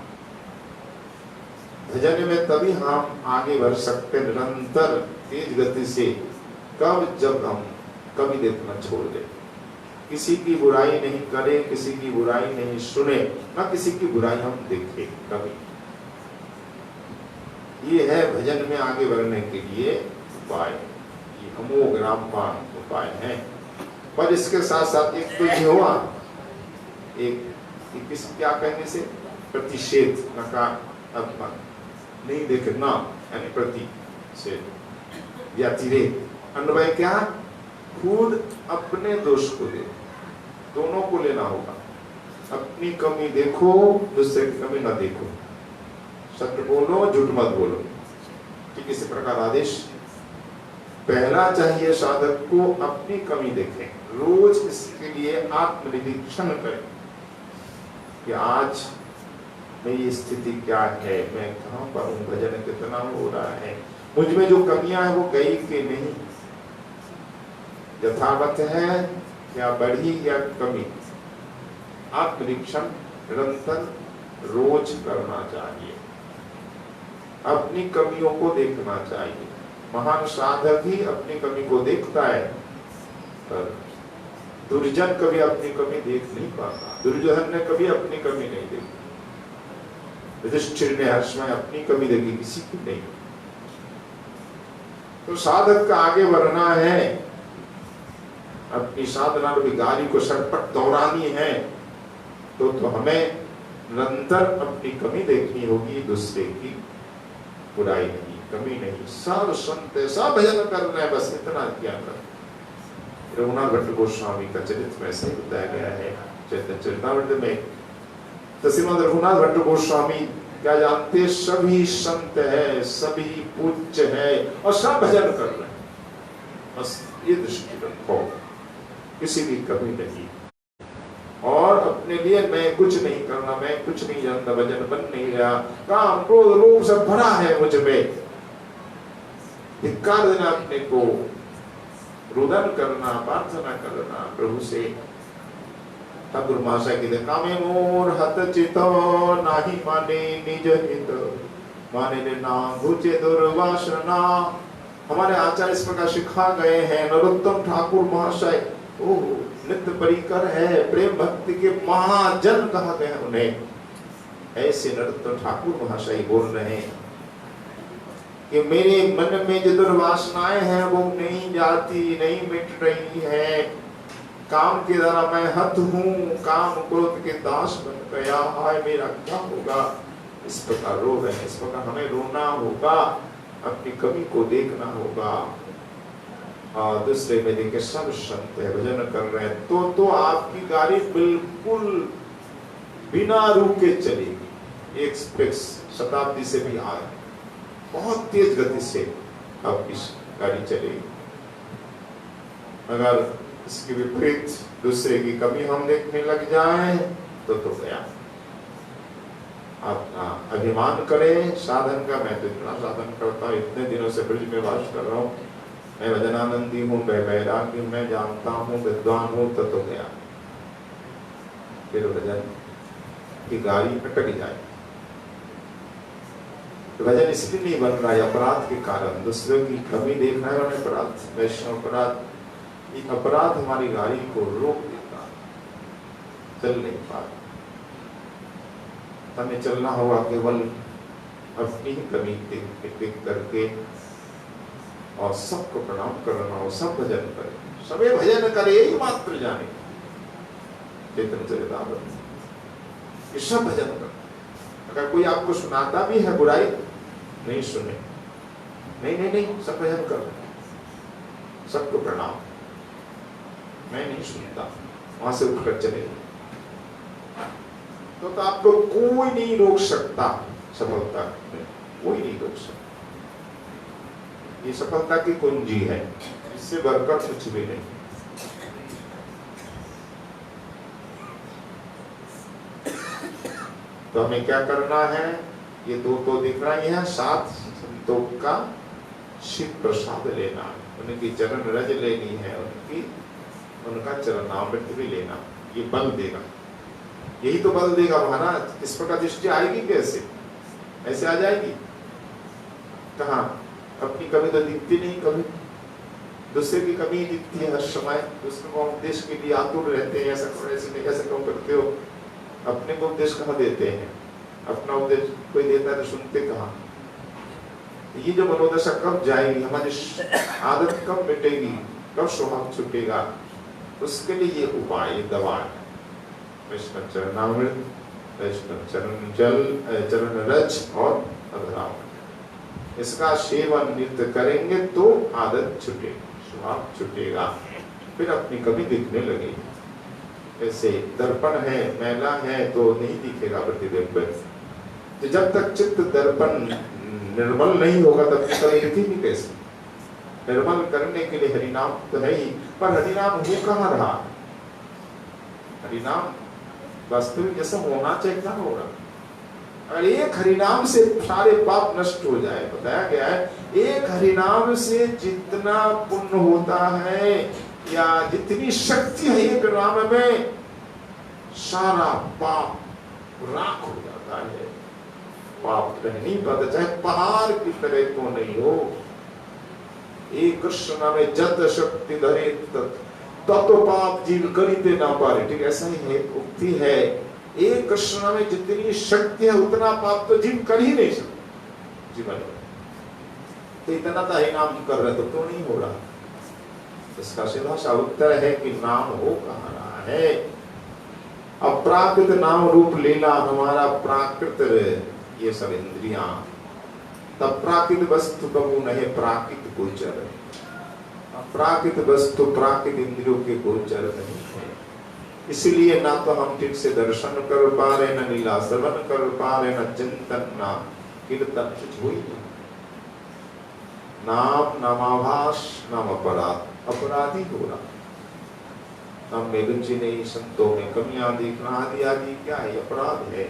भजन में तभी हम आगे बढ़ सकते निरंतर तेज गति से, कब जब हम कभी देखना छोड़ दें, किसी की बुराई नहीं करें, किसी की बुराई नहीं सुने, ना किसी की बुराई हम देखें कभी। ये है भजन में आगे बढ़ने के लिए उपाय। ये अमोघ रामबाण उपाय है। पर इसके साथ साथ एक तो ये हुआ, एक किस क्या कहने से प्रतिषेध, नकारात्मक नहीं देखना, यानी प्रतिषेध, व्यतिरेक। अन्वय क्या? खुद अपने दोष को दे, दोनों को लेना होगा। अपनी कमी देखो, दूसरे की कमी ना देखो, सत्य बोलो, झूठ मत बोलो। ठीक इसी प्रकार आदेश पहला चाहिए साधक को अपनी कमी देखें, रोज इसके लिए आत्मनिरीक्षण करें कि आज मेरी स्थिति क्या है, मैं कहां पर हूं, भजन कितना हो रहा है, मुझ में जो कमियां हैं वो गई कि नहीं, यथावत है या बढ़ी या कमी। आत्मनिरीक्षण निरंतर रोज करना चाहिए, अपनी कमियों को देखना चाहिए। महान साधक ही अपनी कमी को देखता है, पर दुर्जन कभी अपनी कमी देख नहीं पाता। दुर्योधन ने कभी अपनी कमी नहीं देखी, युधिष्ठिर ने हर्ष में अपनी कमी देखी, किसी की नहीं। तो साधक का आगे बढ़ना है, अपनी साधना रूपी गाड़ी को सरपट दौड़ानी है, तो हमें निरंतर अपनी कमी देखनी होगी, दूसरे की बुराई नहीं, कमी नहीं। सब सुनते, सब भजन कर रहे हैं, बस इतना ज्ञान कर। रघुनाथ भट्ट गोस्वामी का चरित्र ऐसे ही बताया गया है चैतन्य चरितामृत में। तो श्रीमद् रघुनाथ भट्ट गोस्वामी क्या जानते, सभी संत है, सभी पूज्य है और सब भजन कर रहे हैं, बस ये दृष्टि रखो, किसी की कमी नहीं। और अपने लिए मैं कुछ नहीं करना, मैं कुछ नहीं जानता, भजन बन नहीं रहा, काम क्रोध लोभ सब भरा है मुझ में, धिक्कार देना अपने को, रुदन करना, प्रार्थना करना प्रभु से। ठाकुर महाशय की कामे मोर हत चितो नाही माने निज हित, माने ना घुचे दुर्वासना। हमारे आचार्य इस प्रकार सिखा गए हैं। नरोत्तम ठाकुर महाशय ओह नित्य परिकर है, प्रेम भक्ति के महाजन कहा गया उन्हें। ऐसे नरोत्तम ठाकुर महाशय बोल रहे हैं कि मेरे मन में जो दुर्वासनाएं हैं वो नहीं जाती, नहीं मिट रही है, काम के द्वारा मैं हत हूँ, काम क्रोध के दास बन गया, हाय मेरा क्या होगा। इस प्रकार रो रहे हैं, इस प्रकार हमें रोना होगा, अपनी कमी को देखना होगा। और दूसरे में देखे सब संत है, भजन कर रहे हैं, तो आपकी गाड़ी बिल्कुल बिना रुके चलेगी। एक्सप्रेस शताब्दी से भी आगे बहुत तेज गति से आपकी गाड़ी चलेगी। अगर इसके विपरीत दूसरे की कमी हम देखने लग जाएं तो गया। आप अभिमान करें साधन का, मैं तो इतना साधन करता हूँ, इतने दिनों से ब्रज में वास कर रहा हूँ, मैं भजनानंदी हूँ, मैं वैरागी, मैं जानता हूँ, विद्वान हूँ, तो गया। फिर भजन की गाड़ी अटक जाए। तो भजन इसलिए नहीं बन रहा है अपराध के कारण, दूसरों की कमी देखना है और अपराध, वैष्णव अपराध। एक अपराध हमारी गाड़ी को रोक देता, चल नहीं पाता। हमें चलना होगा केवल अपनी ही कमी देख करके, और सबको प्रणाम करना हो, सब भजन करे, सबे भजन करे, यही मात्र जाने चैतन्य चरितामृत, ये सब भजन करे। अगर कोई आपको सुनाता भी है बुराई, नहीं सुने, नहीं, सब भजन कर, सबको प्रणाम, मैं नहीं सुनता, वहां से उठकर चले। तो आपको कोई नहीं रोक सकता सफलता में, कोई नहीं रोक सकता। ये सफलता की कुंजी है, इससे बढ़कर कुछ भी नहीं। तो हमें क्या करना है, ये दो दिख रही है, 7 संतों का शिव प्रसाद लेना, उनकी चरण रज लेनी है, उनका चरणामृत भी लेना, ये बल देगा। यही तो बल देगा महाराज। इस प्रकार दृष्टि आएगी कैसे? ऐसे आ जाएगी कहाँ? अपनी कमी तो दिखती नहीं, कभी दूसरे की कमी दिखती है हर समय। दूसरे को उपदेश के लिए आतुर रहते हैं, ऐसा करो, ऐसे नहीं, ऐसा क्यों करते हो। अपने को उपदेश कहाँ देते हैं? अपना उपदेश कोई देता है तो सुनते कहाँ? ये जो मनोदशा कब जाएगी, हमारी आदत कब मिटेगी, कब स्वभाव छूटेगा, उसके लिए ये उपाय, ये दवा है। वैष्णव चरणामृत, वैष्णव चरण जल, चरण रज और अधरामृत, इसका सेवन नित्य करेंगे तो आदत छूटेगी, स्वभाव छूटेगा, फिर अपनी कमी दिखने लगेगी। ऐसे दर्पण है, मैला है तो नहीं दिखेगा प्रतिबिंब, तो जब तक चित्त दर्पण निर्मल नहीं होगा तब तक दिखेगी कैसे। निर्मल करने के लिए हरिनाम तो है ही, पर हरिनाम हो कहाँ रहा, हरिनाम वास्तविक जैसा होना चाहिए क्या होगा। अगर एक हरिनाम से सारे पाप नष्ट हो जाए, बताया गया है एक हरिनाम से जितना पुण्य होता है या जितनी शक्ति है एक नाम में, सारा पाप राख हो जाता है। पाप रह नहीं पाता, चाहे पहाड़ की तरह तो नहीं हो। एक कृष्ण नामे जत शक्ति धरे तत्व पाप जीव करीते ना पारे, ठीक ऐसा ही है, उक्ति है। एक कृष्ण में जितनी शक्ति है उतना पाप तो जीव कर ही नहीं सकता जीवन में। तो इतना तो ही नाम कर रहे तो नहीं हो रहा। इसका सीधा सा उत्तर है कि नाम हो कहाँ रहा है। अप्राकृत नाम रूप लीला हमारा प्राकृत ये सब इंद्रियां, तब प्राकृत वस्तु कबू नहीं प्राकृत गोचर, प्राकृत वस्तु प्राकृत इंद्रियों के गोचर नहीं है। इसलिए ना तो हम ठीक से दर्शन कर पा रहे, न लीला श्रवण कर पा रहे, न चिंतन न कीर्तन, कुछ हुई नहीं। नाम नामाभास नाम अपराध, अपराधी हो रहा। नाम में रुचि नहीं, संतों में कमियां देखना आदि आदि क्या है, अपराध है।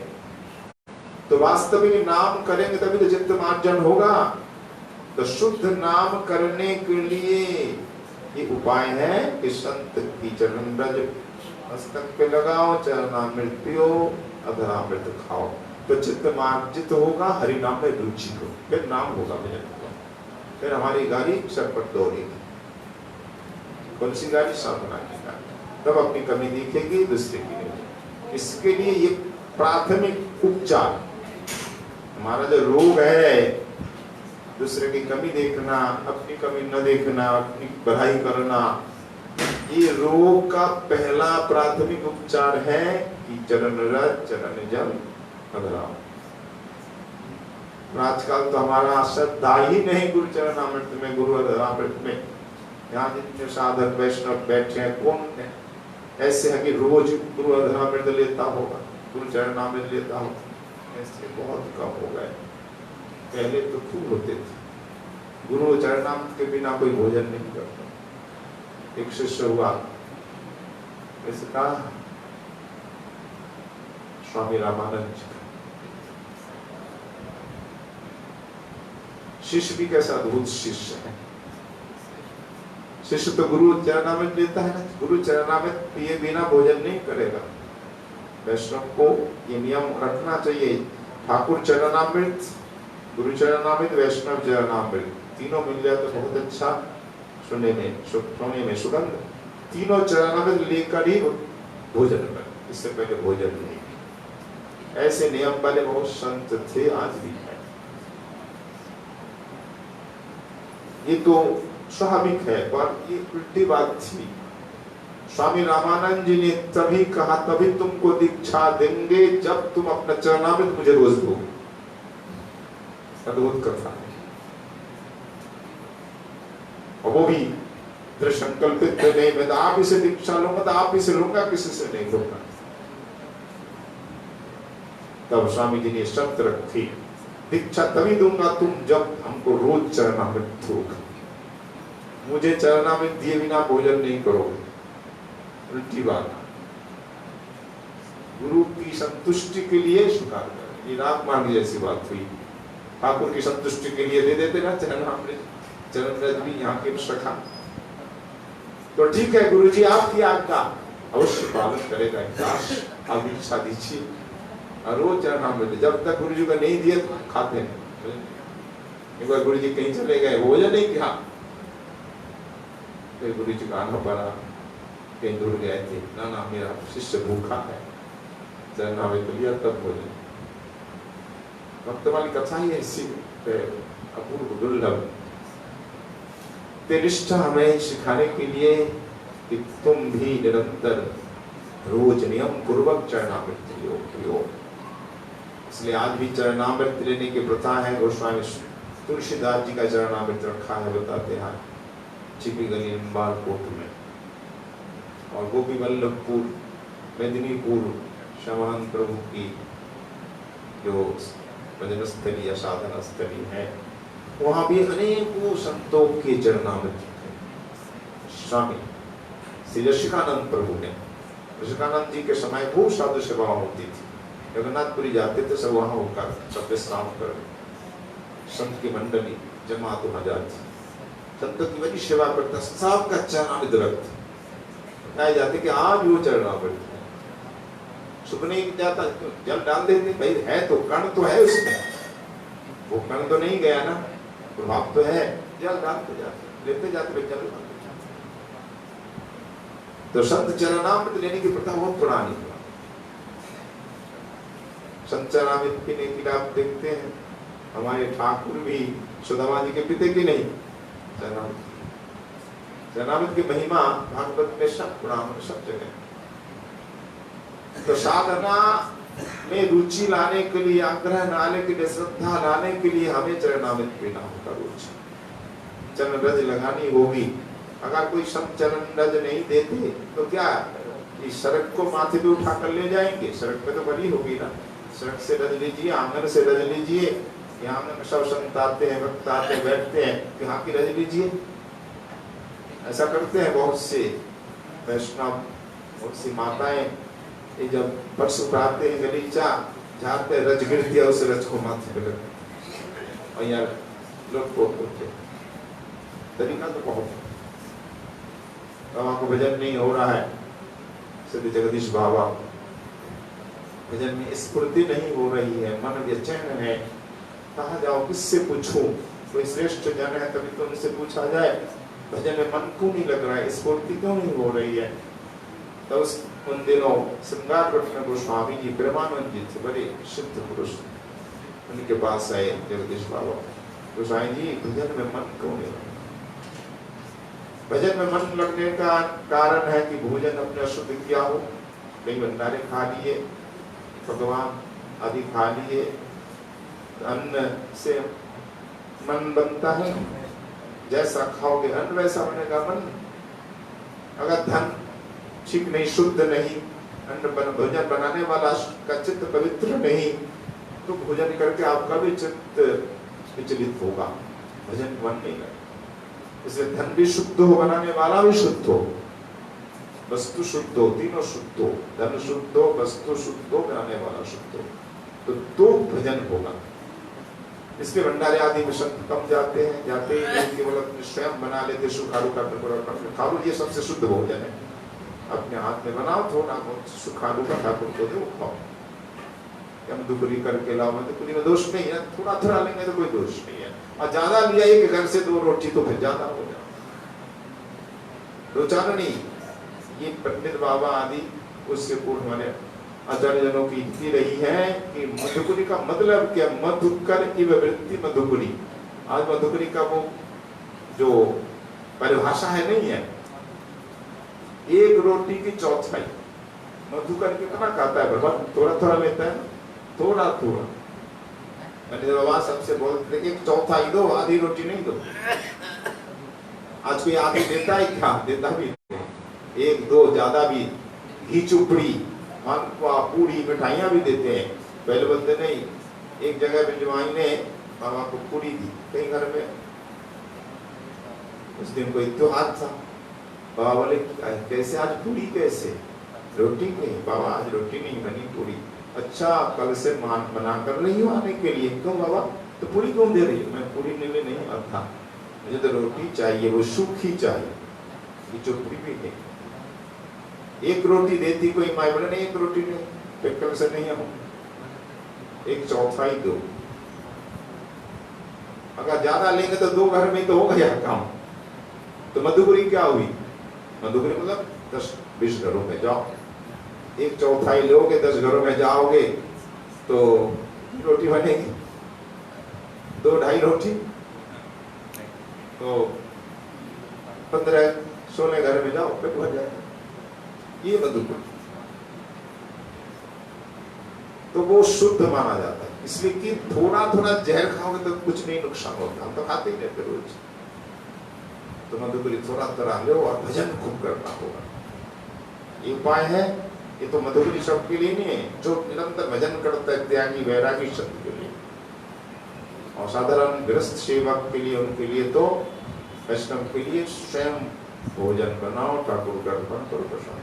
तो वास्तविक नाम करेंगे तभी तो चित्त मार्जन होगा। तो शुद्ध नाम करने के लिए ये उपाय है कि संत की चरण रज मस्तक पे लगाओ, चरणामृत पियो, अधरामृत खाओ, तो चित्त मार्जित होगा, हरि नाम में रुचि हो, फिर नाम होगा भजन होगा, फिर हमारी गाड़ी सर पर दौड़ेगी। कौन सी गाड़ी? साधना की गाड़ी। तब अपनी कमी दिखेगी, दूसरे की नहीं। इसके लिए ये प्राथमिक उपचार, हमारा जो रोग है, दूसरे की कमी देखना, अपनी कमी न देखना, अपनी बढ़ाई करना, ये रोग का पहला प्राथमिक उपचार है कि चरण रज चरण जल अधराम। आजकल तो हमारा श्रद्धा ही नहीं गुरु चरणामृत में, गुरु अधरामृत में। यहाँ जितने साधक वैष्णव बैठे हैं, कौन ऐसे है कि रोज गुरु अधरामृत लेता होगा, गुरु चरणामृत लेता होगा? ऐसे बहुत कम हो गए। पहले तो खूब होते थे, गुरु चरणामृत के बिना कोई भोजन नहीं करता। एक शिष्य हुआ, ऐसे कहा स्वामी रामानंद जी, शिष्य भी कैसा अद्भुत शिष्य है। शिष्य तो गुरु चरणामृत लेता है ना, गुरु चरणामृत पिए बिना भोजन नहीं करेगा। वैष्णव को ये नियम रखना चाहिए, ठाकुर चरणामृत, गुरु चरणामृत, वैष्णव चरणामृत, तीनों मिल जाए तो बहुत अच्छा, सोने में सुगंध। तीनों चरणामृत लेकर ही भोजन कर, इससे पहले भोजन नहीं। ऐसे नियम वाले बहुत संत थे, आज भी है। ये तो स्वाभाविक है, पर ये उल्टी बात थी। स्वामी रामानंद जी ने तभी कहा, तभी तुमको दीक्षा देंगे जब तुम अपना चरणामृत मुझे रोज दो। अद्भुत कथा है। और वो भी दृढ़ संकल्पित नहीं, मैं तो आप ही से दीक्षा लूंगा, तो आप ही से लूंगा, किसी से नहीं लूंगा। तब स्वामी जी ने शर्त रखी, दीक्षा तभी दूंगा तुम जब हमको रोज चरणामृत दोगे, मुझे चरणामृत दिए बिना भोजन नहीं करोगे। उल्टी बात। गुरु की संतुष्टि के लिए स्वीकार करें, ये राग मांगी जैसी बात हुई। ठाकुर की संतुष्टि के लिए दे देते ना चरणामृत, चरण रज भी यहाँ के सखा, तो ठीक है गुरु जी आपकी आज्ञा, अवश्य पालन करेगा। आप इच्छा दीजिए, और रोज चरणामृत, जब तक गुरु जी का नहीं दिए तो खाते नहीं। एक बार गुरु जी कहीं चले गए, भोजन नहीं किया, फिर गुरु जी का आना पड़ा, कहीं दूर गए थे, ना मेरा शिष्य भूखा है, चरणामृत लिया तब भोजन। भक्त वाली कथा ही ऐसी अपूर्व दुर्लभ। ते निष्ठा हमें सिखाने के लिए कि तुम भी निरंतर रोज नियम पूर्वक चरणामृत लो। इसलिए आज भी चरणामृत लेने की प्रथा है। गोस्वामी तुलसीदास जी का चरणामृत रखा है, बताते हैं चिपी गली निम्बाल कोट में, और गोपी वल्लभपुर मेदिनीपुर श्यामान प्रभु की जो भजन स्थली या साधना स्थली है, वहां भी अनेकों संतों के चरणामृत स्वामी श्री ऋषिकानंद प्रभु ने, ऋषिकानंद जी के समय खूब साधु सेवा होती थी। जगन्नाथपुरी जाते थे सब, वहां होकर सब विश्राम कर, संत की मंडली जमा 2000 थी, संतों की बड़ी सेवा करता, सबका चरणामृत रखते, बताए जाते कि आज वो चरणामृत सुख नहीं जाता, जल डाल देते, भाई है तो कण तो है उसमें, वो कण तो नहीं गया ना, प्रभाव तो है, जल डालते जाते, लेते जाते, जल डालते। तो संत चरणामृत लेने की प्रथा बहुत पुरानी है। संत चरणामृत पीने की आप देखते हैं, हमारे ठाकुर भी सुदामा जी के पिते की नहीं, चरणामृत की महिमा भागवत में सब पुराण में सब जगह। तो साधना में रुचि लाने के लिए, आग्रह लाने के लिए, श्रद्धा लाने के लिए हमें चरणामृत पीना होगा रोज। चरण रज लगानी होगी। अगर कोई संत चरण रज नहीं देते तो क्या इस सड़क को माथे पे उठा कर ले जाएंगे? सड़क पे तो बड़ी होगी ना, सड़क से रज लीजिए, आंगन से रज लीजिए। यहाँ में सब संत आते हैं, भक्त आते हैं, बैठते हैं, यहाँ की रज लीजिए, ऐसा करते हैं बहुत से वैष्णव, बहुत सी माताएं। ये जब पर्स उठाते हैं, गलीचा झाड़ते, रज गिरती है, उस रज को माथे पे लगते और यार लोग को तरीका तो बहुत। बाबा को भजन नहीं हो रहा है, सिद्ध जगदीश बाबा, भजन में स्फूर्ति नहीं हो रही है, मन बेचैन है, कहाँ जाओ, किससे पूछूं? कोई श्रेष्ठ जन है तभी तो उनसे पूछा जाए। भजन में मन क्यों नहीं लग रहा है, स्फूर्ति क्यों नहीं हो रही है? तो उन दिनों श्रृंगार रत्न गोस्वामी जी प्रेमानंद जी थे, बड़े सिद्ध पुरुष, उनके पास आए जगदीश बाबा, गोस्वामी जी भजन में मन क्यों नहीं लग? भजन में मन लगने का कारण है कि भोजन अपने अशुद्ध किया हो, कई भंडारे खा लिए, भगवान आदि खा लिए, अन्न से मन बनता है, जैसा खाओगे अन्न वैसा बनेगा मन। अगर धन ठीक नहीं, शुद्ध नहीं, भोजन बनाने वाला का चित्त पवित्र नहीं, तो भोजन करके आपका भी चित्त विचलित होगा, भजन मन नहीं लगेगा। इसलिए धन भी शुद्ध हो, बनाने वाला भी शुद्ध हो, वस्तु शुद्ध हो, तीनों शुद्ध हो, धन शुद्ध हो, वस्तु शुद्ध हो, बनाने वाला शुद्ध हो, तो भजन होगा। इसके भंडारे आदि में संत कम जाते हैं, जाते ही केवल अपने स्वयं बना लेते, सुखारू का टुकड़ा कर खालू, ये सबसे शुद्ध भोजन है, अपने हाथ में बनाओ, थोड़ा बहुत सुखारू का ठाकुर को दो, खाओ। मधुपुरी करके लाओ, मधुपुरी में दोष नहीं है, थोड़ा थोड़ा लेंगे तो कोई दोष नहीं है, और ज्यादा लिया एक घर से 2 रोटी तो फिर ज्यादा हो जाए, 2-4 नहीं। ये पंडित बाबा आदि उससे पूर्व हमारे आचार्य जनों की युक्ति रही है कि मधुपुरी का मतलब क्या, मधुकर इव वृत्ति मधुपुरी। आज मधुपुरी का वो जो परिभाषा है नहीं है, 1 रोटी की चौथाई। मधुकर कितना खाता है भगवान? थोड़ा थोड़ा लेता है, थोड़ा थोड़ा। पंडित बाबा सबसे बोलते कि 1/4 दो, आधी रोटी नहीं दो। आज कोई आधी देता है क्या? देता भी 1-2 ज्यादा भी, घी चुपड़ी, मालपुआ, पूरी, मिठाइयाँ भी देते हैं। पहले बोलते नहीं, एक जगह बिंजवाई ने बाबा को पूरी दी कहीं घर में, उस दिन कोई त्योहार था, बाबा बोले कैसे आज पूरी, कैसे रोटी नहीं? बाबा आज रोटी नहीं बनी, पूरी। अच्छा, कल से मना कर रही हूँ आने के लिए। क्यों बाबा? तो पूरी क्यों दे रही है? मैं पूरी लेने नहीं आता, मुझे तो रोटी चाहिए, वो सूखी चाहिए, ये चुपड़ी भी नहीं। 1 रोटी देती कोई माई, बोले नहीं 1 रोटी नहीं, फिर कल से नहीं आऊँ, 1/4 दो। अगर ज्यादा लेंगे तो 2 घर में तो हो गया काम। तो मधुपुरी क्या हुई? मधुपुरी मतलब 10-20 घरों में जाओ, 1/4 लोगे, 10 घरों में जाओगे तो रोटी बनेगी। 2-2.5 रोटी तो 15-16 घर में जाओ पेट भर जाए। ये मधुपुर तो वो शुद्ध माना जाता है, इसलिए कि थोड़ा थोड़ा जहर खाओगे तो कुछ नहीं नुकसान होता, हम तो खाते ही रहते रोज। तो मधुपुरी थोड़ा थोड़ा लो और भजन खूब करना होगा, ये उपाय है। ये तो मधुपुरी शब्द के लिए नहीं है, जो निरंतर भजन करता है त्यागी वैरागी शब्द के लिए, और साधारण गृहस्थ सेवक के लिए, उनके लिए तो वैष्णव के लिए स्वयं भोजन बनाओ, ठाकुर का अर्पण करो, प्रसाद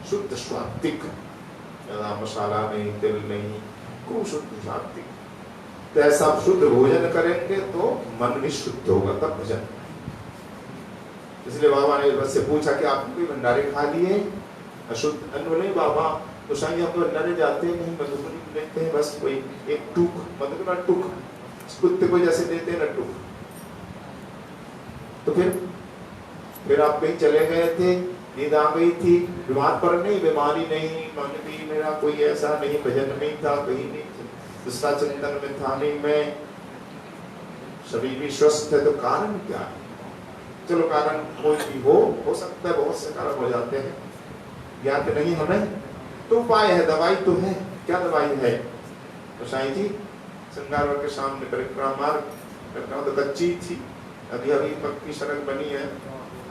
शुद्ध स्वात्विक, ज्यादा मसाला नहीं, तिल नहीं, खूब शुद्ध स्वात्विक। तो ऐसा आप शुद्ध भोजन करेंगे तो मन भी शुद्ध होगा, तब भजन। इसलिए बाबा ने बस से पूछा कि आपने कोई भंडारे खा लिए अशुद्ध अन्न? नहीं बाबा, तो साईं हम तो भंडारे जाते नहीं, मधुबनी लेते हैं बस कोई एक टूक, मतलब ना टूक, कुत्ते को जैसे देते हैं ना टूक। तो फिर आप कहीं चले गए थे, नींद आ गई थी, बीमार पर नहीं, बीमारी नहीं, मन भी मेरा कोई ऐसा नहीं, भजन नहीं था, कहीं नहीं दूसरा चिंतन में था नहीं, मैं शरीर भी स्वस्थ है, तो कारण क्या है? चलो कारण कोई भी हो सकता है, बहुत से कारण हो जाते हैं, ज्ञात नहीं हमें, तो उपाय है, दवाई तो है। क्या दवाई है? तो साईं जी श्रृंगार के सामने परिक्रमा मार्ग, परिक्रमा तो कच्ची थी, अभी अभी पक्की सड़क बनी है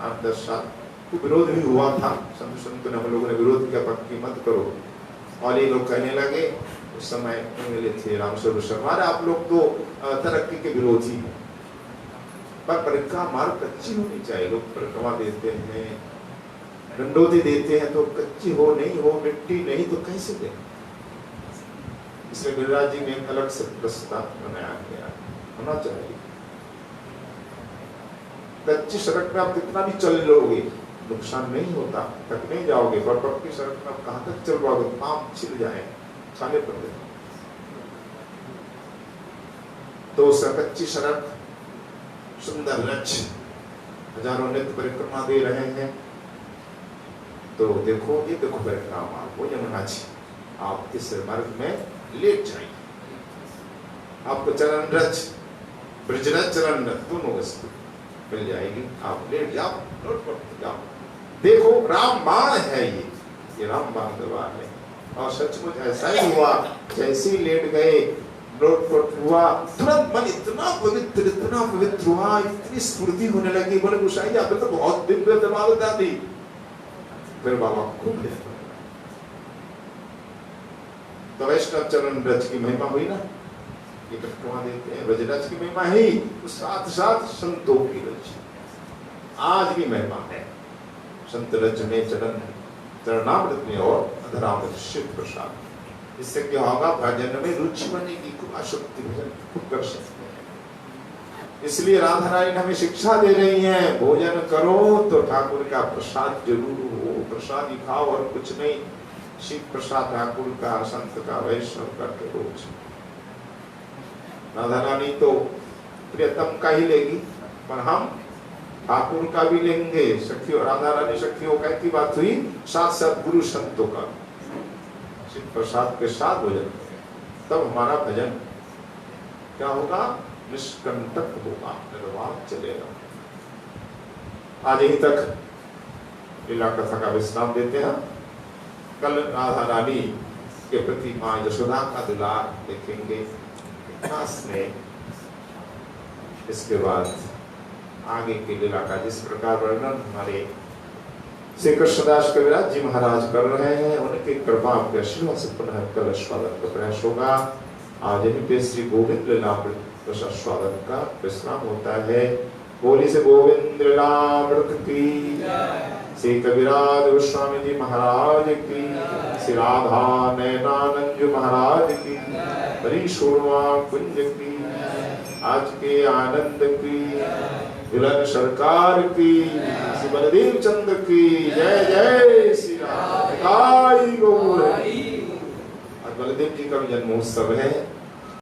8-10 साल, तो विरोध भी हुआ था, संतों ने, हम लोगों ने विरोध किया, पक्की मत करो, और ये लोग कहने लगे, उस समय मिले थे रामस्वरूप शर्मा, आप लोग तो तरक्की के विरोधी हैं, पर परिक्रमा मार्ग कच्ची होनी चाहिए। लोग परिक्रमा देते हैं, दंडोती देते हैं, तो कच्ची हो, नहीं हो, मिट्टी नहीं तो कैसे दें? इसलिए गिरिराज जी ने एक अलग से प्रस्ताव बनाया गया, होना चाहिए। कच्ची सड़क में आप कितना भी चल लोगे नुकसान नहीं होता, तक नहीं जाओगे, पर पक्की सड़क में आप कहाँ तक चल पाओगे? पांव छिल जाए, छाले पड़ जाए। तो कच्ची सड़क सुंदर रच, हजारों नित्य परिक्रमा दे रहे हैं, तो देखो ये देखो परिक्रमा वो यमुना जी, आप इस मार्ग में लेट जाइए, आपको चरण रच, ब्रजरज चरण रच दोनों वस्तु मिल जाएगी, आप लेट जाओ, लौट पड़ जाओ। देखो राम बाण है, ये राम बाण दरबार है, और सचमुच ऐसा ही हुआ, जैसे ही लेट गए, लौट हुआ, तुरंत मन इतना पवित्र हुआ, इतनी स्फूर्ति होने लगी, बोले गोसाई जी आपने तो बहुत दिव्य दरबार बता दी। फिर बाबा खूब ले, तो वैष्णव चरण रज की महिमा हुई ना, ये परिक्रमा देते हैं, ब्रजरज की महिमा ही, साथ साथ संतों की रज आज भी महिमा है। संत रज में चरणामृत में और अधरामृत शिव प्रसाद, इससे क्या होगा? भजन में रुचि बनेगी, खूब आसक्ति भजन खूब कर सकते हैं। इसलिए राधा रानी हमें शिक्षा दे रही हैं, भोजन करो तो ठाकुर का प्रसाद जरूर हो, प्रसाद ही खाओ और कुछ नहीं, शिव प्रसाद ठाकुर का, संत का, वैष्णव का रोज। राधा रानी तो प्रियतम का ही लेगी, पर हम ठाकुर का भी लेंगे। सखियों, राधा रानी सखियों का की बात हुई, साथ साथ गुरु संतों का, शिव प्रसाद के साथ भजन, तब हमारा भजन क्या होगा? निष्कंटक होगा, निर्वाण चलेगा। आज यहीं तक लीला कथा का विश्राम देते हैं। कल राधा रानी के प्रति मां यशोदा का दुलार देखेंगे कितना स्नेह। इसके बाद आगे की लीला का जिस प्रकार वर्णन हमारे श्री कृष्णदास कविराज जी महाराज कर रहे हैं, उनकी कृपा आपके आशीर्वाद से पुनः कल स्वागत का प्रयास होगा। आज यहीं पे श्री गोविंद लीलामृत स्वागत का विश्राम होता है। बोली से गोविंद लीलामृत की, श्री कविराज गोस्वामी जी महाराज की, श्री राधा नयनानंद महाराज की, बड़ी शोरमा कुंज की, आज के आनंद की, दुल्हन सरकार की, श्री बलदेव चंद्र की जय जय श्री राम। आज बलदेव जी का भी जन्मोत्सव है।